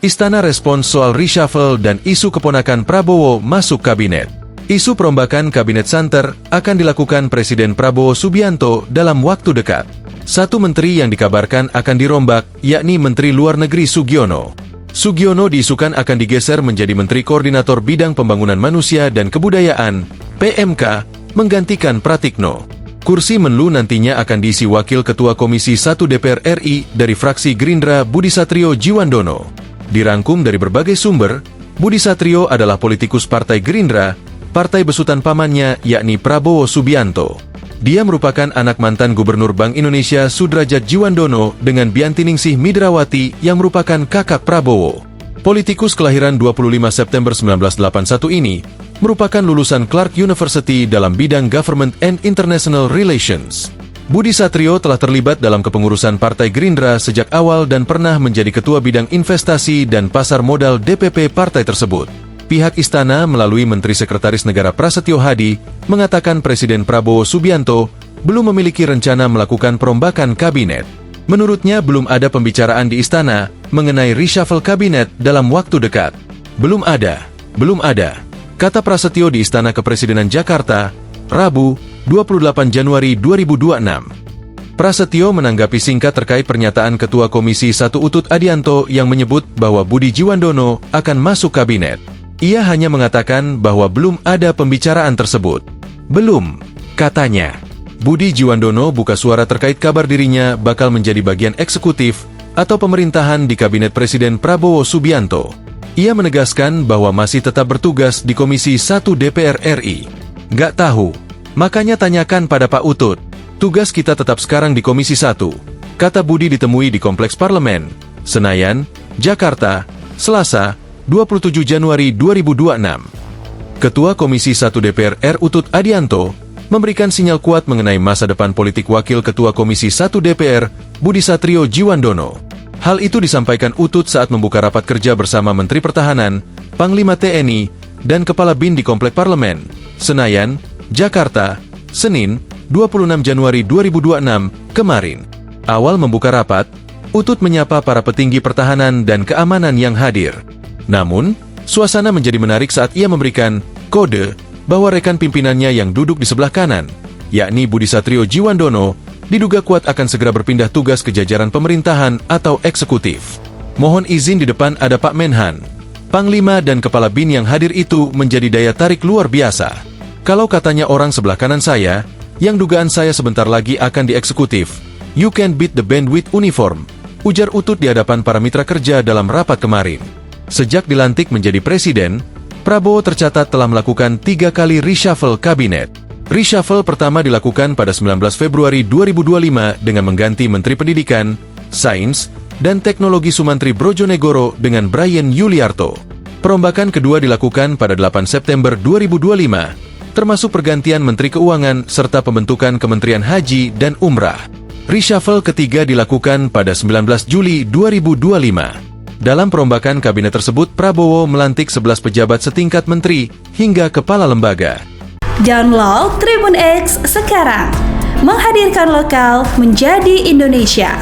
Istana respons soal reshuffle dan isu keponakan Prabowo masuk kabinet. Isu perombakan kabinet santer akan dilakukan Presiden Prabowo Subianto dalam waktu dekat. Satu menteri yang dikabarkan akan dirombak, yakni Menteri Luar Negeri Sugiono. Sugiono diisukan akan digeser menjadi Menteri Koordinator Bidang Pembangunan Manusia dan Kebudayaan, PMK, menggantikan Pratikno. Kursi Menlu nantinya akan diisi Wakil Ketua Komisi 1 DPR RI dari fraksi Gerindra Budi Satrio Djiwandono. Dirangkum dari berbagai sumber, Budi Satrio adalah politikus Partai Gerindra, partai besutan pamannya yakni Prabowo Subianto. Dia merupakan anak mantan Gubernur Bank Indonesia Sudrajat Djiwandono dengan Bianti Ningsih Midrawati yang merupakan kakak Prabowo. Politikus kelahiran 25 September 1981 ini merupakan lulusan Clark University dalam bidang Government and International Relations. Budi Satrio telah terlibat dalam kepengurusan Partai Gerindra sejak awal dan pernah menjadi Ketua Bidang Investasi dan Pasar Modal DPP partai tersebut. Pihak Istana melalui Menteri Sekretaris Negara Prasetyo Hadi mengatakan Presiden Prabowo Subianto belum memiliki rencana melakukan perombakan kabinet. Menurutnya belum ada pembicaraan di Istana mengenai reshuffle kabinet dalam waktu dekat. Belum ada, kata Prasetyo di Istana Kepresidenan Jakarta, Rabu, 28 Januari 2026. Prasetyo menanggapi singkat terkait pernyataan Ketua Komisi 1 Utut Adianto yang menyebut bahwa Budi Djiwandono akan masuk kabinet. Ia hanya mengatakan bahwa belum ada pembicaraan tersebut. Belum, katanya. Budi Djiwandono buka suara terkait kabar dirinya bakal menjadi bagian eksekutif atau pemerintahan di Kabinet Presiden Prabowo Subianto. Ia menegaskan bahwa masih tetap bertugas di Komisi 1 DPR RI. Nggak tahu. Makanya tanyakan pada Pak Utut. Tugas kita tetap sekarang di Komisi 1, kata Budi ditemui di Kompleks Parlemen, Senayan, Jakarta, Selasa, 27 Januari 2026. Ketua Komisi 1 DPR RI Utut Adianto memberikan sinyal kuat mengenai masa depan politik Wakil Ketua Komisi 1 DPR Budi Satrio Djiwandono. Hal itu disampaikan Utut saat membuka rapat kerja bersama Menteri Pertahanan, Panglima TNI, dan Kepala BIN di Komplek Parlemen, Senayan, Jakarta, Senin, 26 Januari 2026, kemarin. Awal membuka rapat, Utut menyapa para petinggi pertahanan dan keamanan yang hadir. Namun, suasana menjadi menarik saat ia memberikan kode bahwa rekan pimpinannya yang duduk di sebelah kanan, yakni Budi Satrio Djiwandono, diduga kuat akan segera berpindah tugas ke jajaran pemerintahan atau eksekutif. Mohon izin di depan ada Pak Menhan. Panglima dan Kepala BIN yang hadir itu menjadi daya tarik luar biasa. Kalau katanya orang sebelah kanan saya, yang dugaan saya sebentar lagi akan dieksekutif, you can beat the band with uniform, ujar Utut di hadapan para mitra kerja dalam rapat kemarin. Sejak dilantik menjadi presiden, Prabowo tercatat telah melakukan 3 kali reshuffle kabinet. Reshuffle pertama dilakukan pada 19 Februari 2025 dengan mengganti Menteri Pendidikan, Sains, dan Teknologi Sumantri Brojonegoro dengan Brian Yuliarto. Perombakan kedua dilakukan pada 8 September 2025, termasuk pergantian Menteri Keuangan serta pembentukan Kementerian Haji dan Umrah. Reshuffle ketiga dilakukan pada 19 Juli 2025. Dalam perombakan kabinet tersebut, Prabowo melantik 11 pejabat setingkat menteri hingga kepala lembaga. Download Tribun X sekarang, menghadirkan lokal menjadi Indonesia.